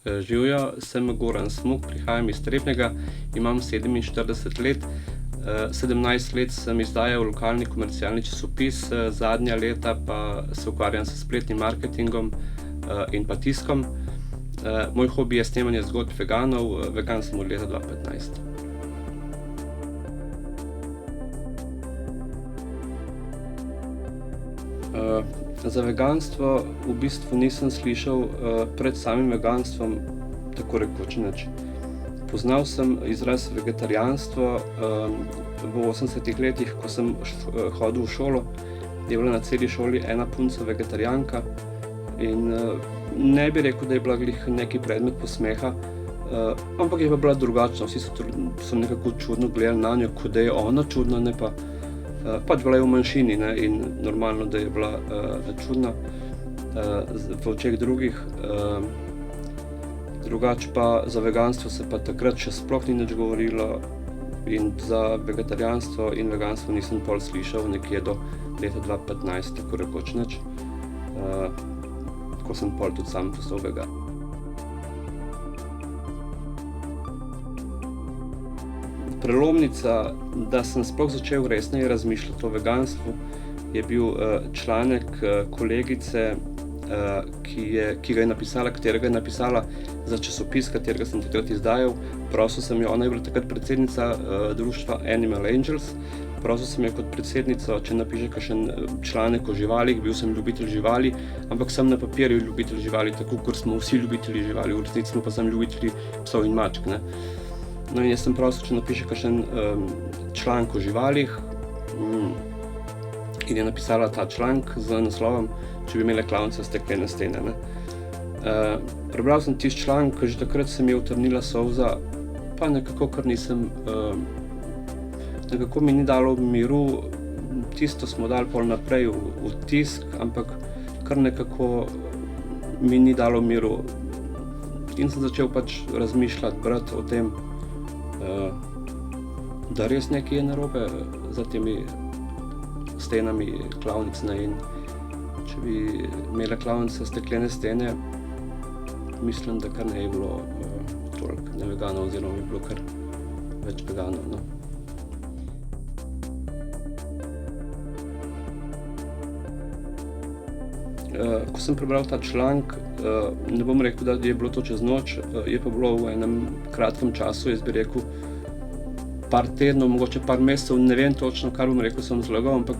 Živjo, sem Goran Smuk, prihajam iz Trebnjega, imam 47 let. 17 let sem izdajal lokalni komercialni časopis, zadnja leta pa se ukvarjam s spletnim marketingom, in pa tiskom. Moj hobi je snemanje zgodb veganov, vegan sem od leta 2015. Za veganstvo v bistvu nisem slišal, pred samim veganstvom tako rekoč nič. Poznal sem izraz vegetarijanstvo, v 80 letih, ko sem hodil v šolo, je bila na celi šoli ena punca vegetarijanka in, ne bi rekel, da je bila glih neki predmet posmeha, ampak je pa bila drugačna, vsi so nekako čudno gledali nanjo, kot da je ona čudna, ne pa, pač bila je v manjšini, ne, in normalno, da je bila, čudna, v očeh drugih. Drugače pa za veganstvo se pa takrat še sploh ni nič govorilo in za vegetarijanstvo in veganstvo nisem pol slišal nekje do leta 2015 tako rekoč nič, ko sem pol tudi sam postal vegan. Prelomnica, da sem sploh začel resneje razmišljati o veganstvu, je bil, članek, kolegice, katerega je napisala za časopis, katerega sem takrat izdajal. Prosil sem jo, ona je bila takrat predsednica, društva Animal Angels. Prosil sem jo kot predsednico, če napiše kakšen članek o živalih, bil sem ljubitelj živali, ampak sem na papirju ljubitelj živali, tako kot smo vsi ljubitelji živali, v resnici smo pa samo ljubitelji psov in mačk, ne. No, in jaz sem prosil, če napiše kakšen, članek o živalih, in je napisala ta članek z naslovom Če bi imele klavnice steklene stene, ne. Prebral sem tisti članek, že takrat se mi je utrnila solza, pa nekako kar nisem, nekako mi ni dalo miru, tisto smo dali pol naprej v tisk, ampak kar nekako mi ni dalo miru. In sem začel pač razmišljati, brati o tem, da res nekaj je narobe za temi stenami klavnic, ne, in če bi imele klavnice steklene stene, mislim, da kar ne bi bilo, toliko neveganov oziroma bi bilo kar več veganov, no. Ko sem prebral ta članek, ne bom rekel, da je bilo to čez noč, je pa bilo v enem kratkem času, jaz bi rekel, par tednov, mogoče par mesecev, ne vem točno, kar bom rekel, sem zlagal, ampak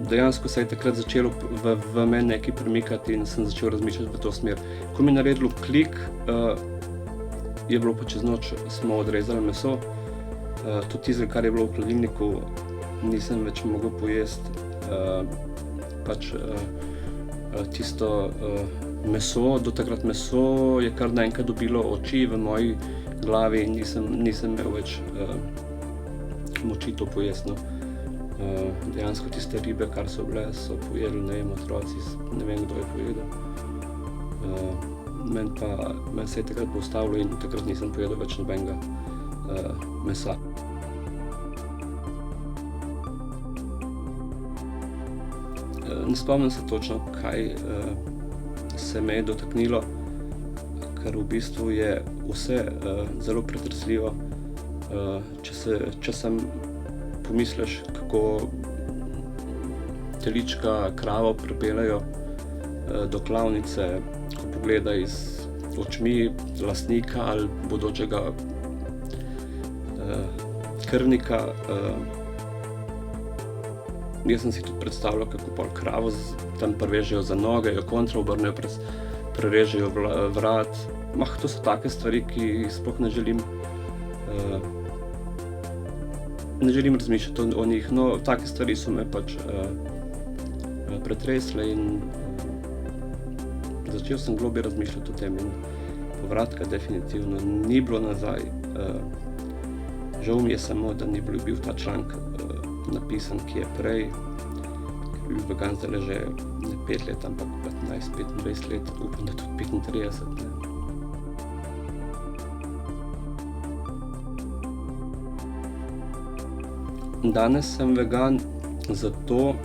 dejansko se je takrat začelo v meni nekaj premikati in sem začel razmišljati v to smer. Ko mi je naredilo klik, je bilo pa čez noč, smo odrezali meso, tudi tistega, kar je bilo v hladilniku, nisem več mogel pojesti, pač, tisto, meso, do takrat meso je kar naenkrat dobilo oči v moji glavi in nisem imel več, moči to pojesti, no. Dejansko tiste ribe, kar so bile, so pojedli, ne vem, otroci, ne vem, kdo je pojedel. Meni se je takrat postavilo in takrat nisem pojedel več nobenega, mesa. Ne spomnim se točno, kaj, se me je dotaknilo, ker v bistvu je vse, zelo pretresljivo. Če sem pomisliš, kako telička kravo pripeljejo, do klavnice, ko pogleda iz očmi lastnika ali bodočega, krvnika, jaz sem si tudi predstavljal, kako pol kravo tam privežejo za noge, jo kontra obrnejo, prerežejo vrat. To so take stvari, ki sploh ne želim razmišljati o njih, no, take stvari so me pač, pretresle in, začel sem globlje razmišljati o tem in povratka definitivno ni bilo nazaj. Žal mi je samo, da ni bil ta članek, napisan, ki je prej, ker bi bil vegan zdajle že ne 5 let, ampak 15-25 let, upam, da tudi 35, ne. Danes sem vegan zato,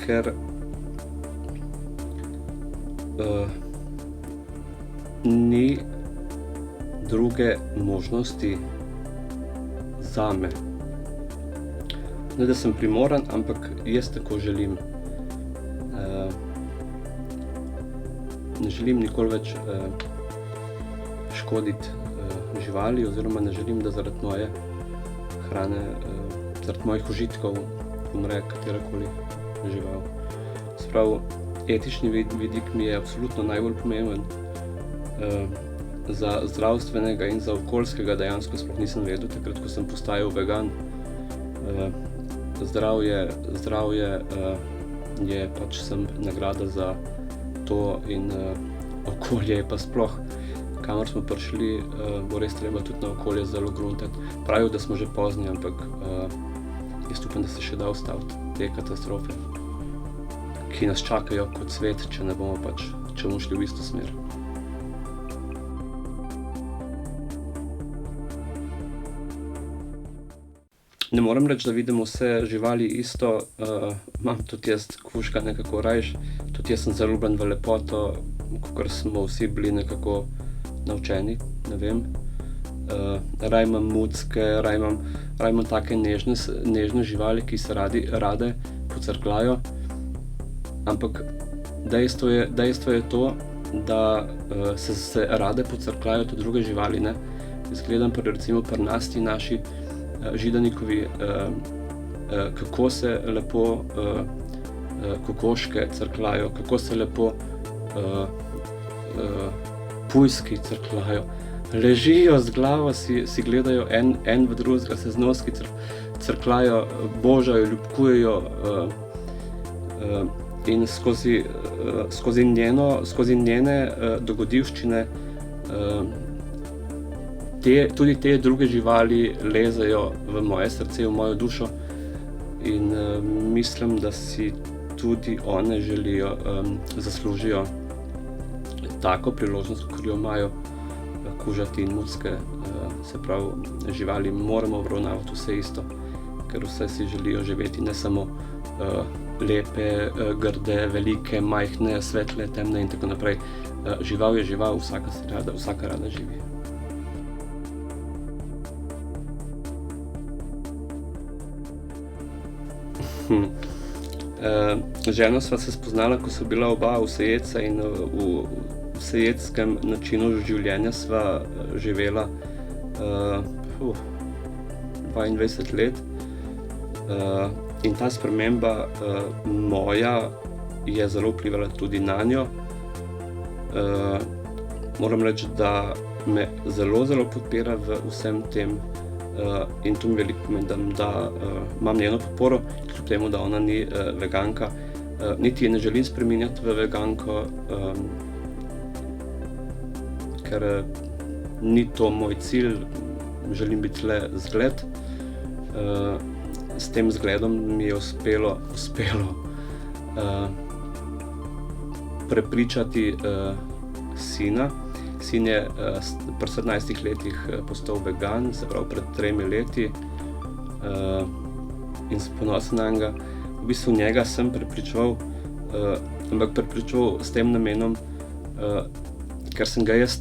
ker, ni druge možnosti zame. Ne, da sem primoran, ampak jaz tako želim. Ne želim nikoli več škoditi živali, oziroma ne želim, da zaradi moje hrane, zaradi mojih užitkov umre katerakoli žival. Se pravi, etični vidik mi je absolutno najbolj pomemben. Za zdravstvenega in za okoljskega dejansko sploh nisem vedel, takrat, ko sem postajal vegan. Zdravje je pač sem nagrada za to in okolje je pa sploh, kamor smo prišli, bo res treba tudi na okolje zelo gruntati. Pravijo, da smo že pozni, ampak jaz upam, da se še da ustaviti te katastrofe, ki nas čakajo kot svet, če ne bomo pač, če bomo šli v isto smer. Ne morem reči, da vidim vse živali isto, imam tudi jaz kužka nekako rajš, tudi jaz sem zaljubljen v lepoto, kakor smo vsi bili nekako naučeni, ne vem. Raj imam mucke, raj imam take nežne živali, ki se rade pocrkljajo, ampak dejstvo je to, da se rade pocrkljajo tudi druge živali, ne. Zgledam pa recimo pri nas ti naši židanikovi, kako se lepo kokoške crkljajo, kako se lepo pujski crkljajo. Ležijo z glavo, si gledajo en v drugega, se z noski crkljajo, božajo, ljubkujejo in skozi njene dogodivščine tudi te druge živali lezejo v moje srce, v mojo dušo in mislim, da si tudi one želijo, zaslužijo tako priložnost, kot jo imajo kužati in mucke. Se pravi, živali moramo obravnavati vse isto, ker vse si želijo živeti, ne samo lepe, grde, velike, majhne, svetle, temne in tako naprej. Žival je žival, vsaka rada živi. Ženo sva se spoznala, ko sva bila oba vsejedca in v vsejetskem načinu življenja sva živela 22 let. In ta sprememba moja je zelo vplivala tudi nanjo. Moram reči, da me zelo podpira v vsem tem. In to mi veliko pomeni, da imam njeno podporo, kljub temu, da ona ni veganka. Niti je ne želim spreminjati v veganko, ker ni to moj cilj, želim biti le zgled. S tem zgledom mi je uspelo prepričati sina. Sin je pri 17 letih postal vegan, se pravi pred 3 leti, in sem ponosen na njega. V bistvu njega sem prepričeval, ampak prepričeval s tem namenom, ker sem ga jaz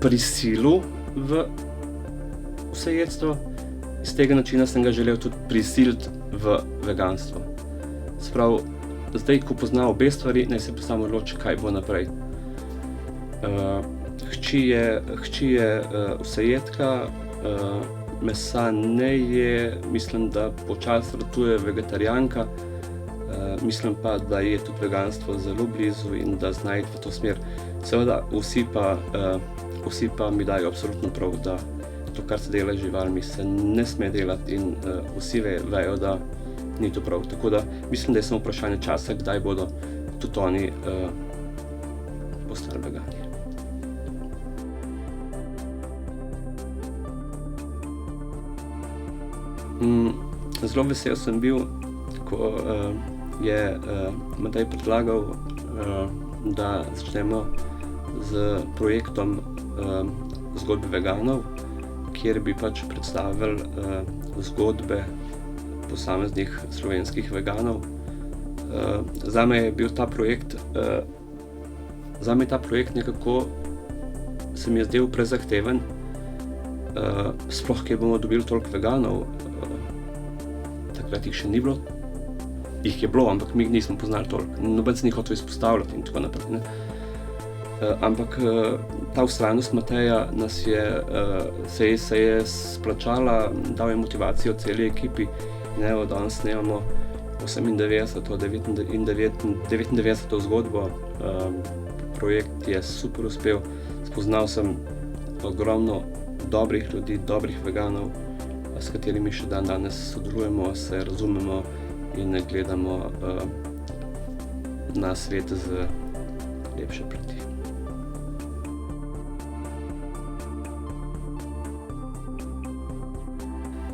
prisilil v vsejedstvo, iz tega načina sem ga želel tudi prisiliti v veganstvo. Se pravi, zdaj, ko pozna obe stvari, naj se pa samo odloči, kaj bo naprej. Hči je vsejedka, mesa ne je, mislim, da počasi ratuje vegetarijanka, mislim pa, da je tudi veganstvo zelo blizu in da zna iti v to smer. Seveda, vsi pa mi dajo absolutno prav, da to, kar se dela z živalmi, se ne sme delati in vsi vejo, da ni to prav. Tako da mislim, da je samo vprašanje časa, kdaj bodo tudi oni postali vegani. Zelo vesel sem bil, ko je Matej predlagal, da začnemo z projektom zgodbe veganov, kjer bi pač predstavili zgodbe posameznih slovenskih veganov. Zame je bil ta projekt nekako se mi je zdel prezahteven, sploh kje bomo dobili toliko veganov, takrat jih še ni bilo. Jih je bilo, ampak mi jih nismo poznali toliko, noben se ni hotel izpostavljati in tako naprej, ne. Ampak ta vztrajnost Mateja nas je, se je splačala, dal je motivacijo celi ekipi in evo, danes snemamo 98. in 99. zgodbo. Projekt je super uspel, spoznal sem ogromno dobrih ljudi, dobrih veganov, s katerimi še danes sodelujemo, se razumemo in gledamo na svet z lepše plati.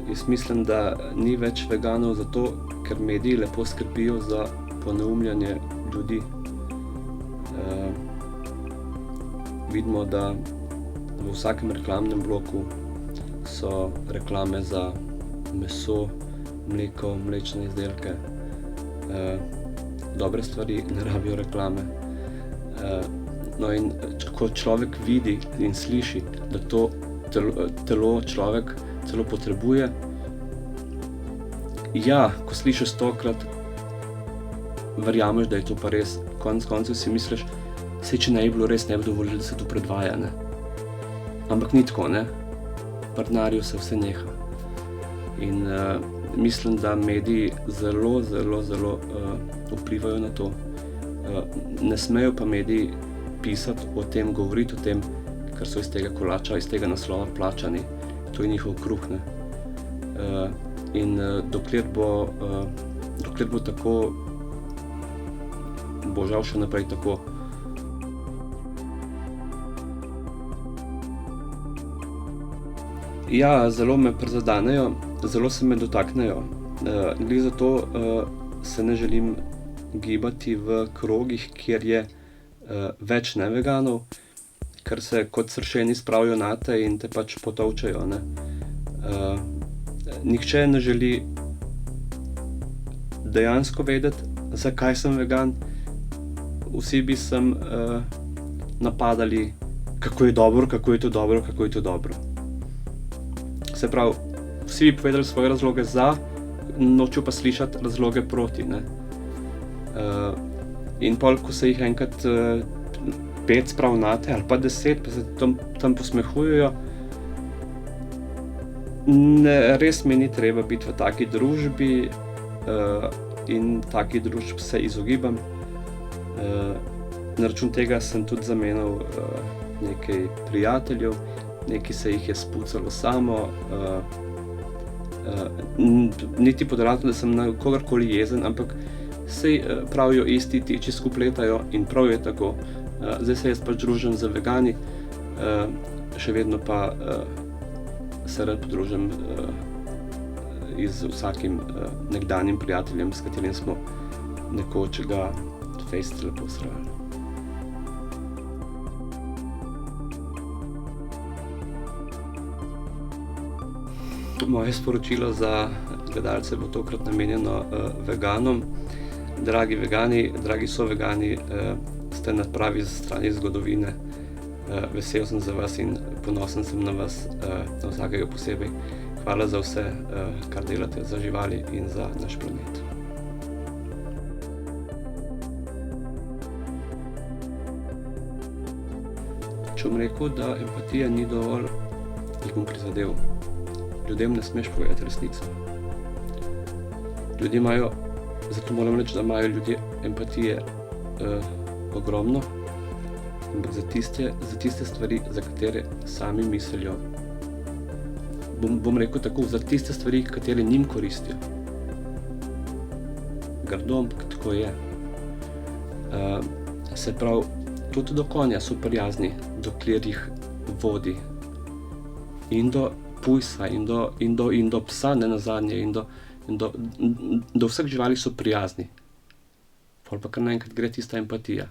Jaz mislim, da ni več veganov zato, ker mediji lepo skrbijo za poneumljanje ljudi. Vidimo, da v vsakem reklamnem bloku so reklame za meso, mleko, mlečne izdelke. Dobre stvari ne rabijo reklame. No in ko človek vidi in sliši, da to telo človek celo potrebuje, ja, ko slišiš 100-krat, verjameš, da je to pa res. Konec koncev si misliš, saj če ne bi bilo res, ne bi dovolili, da se to predvaja, ne. Ampak ni tako, ne. Pri denarju se vse neha. In mislim, da mediji zelo vplivajo na to. Ne smejo pa mediji pisati o tem, govoriti o tem, ker so iz tega kolača, iz tega naslova plačani. To je njihov kruh, ne. In dokler bo tako, bo žal še naprej tako. Ja, zelo me prizadenejo, zelo se me dotaknejo. Glih zato se ne želim gibati v krogih, kjer je več neveganov, ker se kot sršeni spravijo nate in te pač potolčejo, ne. Nihče ne želi dejansko vedeti, zakaj sem vegan. Vsi bi sem napadali, kako je dobro, kako je to dobro, kako je to dobro. Se pravi, vsi bi povedali svoje razloge za, nočejo pa slišati razloge proti, ne. In pol, ko se jih enkrat 5 spravi nate ali pa 10, pa se tam posmehujejo, res mi ni treba biti v taki družbi in taki družb se izogibam. Na račun tega sem tudi zamenjal nekaj prijateljev, nekaj se jih je spucalo samo, niti pod razlogom, da sem na kogarkoli jezen, ampak saj pravijo isti tiči skupaj letajo in prav je tako. Zdaj se jaz pač družim z vegani, še vedno pa se rad podružim z vsakim nekdanjim prijateljem, s katerim smo nekoč ga fejst lepo srali. Moje sporočilo za gledalce bo tokrat namenjeno veganom. Dragi vegani, dragi sovegani, ste na pravi strani zgodovine. Vesel sem za vas in ponosen sem na vas, na vsakega posebej. Hvala za vse, kar delate za živali in za naš planet. Če bom rekel, da empatija ni dovolj, jih bom prizadel. Ljudem ne smeš povedati resnico. Ljudje imajo, zato moram reči, da imajo ljudje empatije ogromno, ampak za tiste stvari, za katere sami mislijo. Bom rekel tako, za tiste stvari, katere njim koristijo. Grdo, ampak tako je. Se pravi, tudi do konja so prijazni, dokler jih vodi. In do pujsa, in do psa nenazadnje, in do vseh živali so prijazni. Pol pa kar naenkrat gre tista empatija.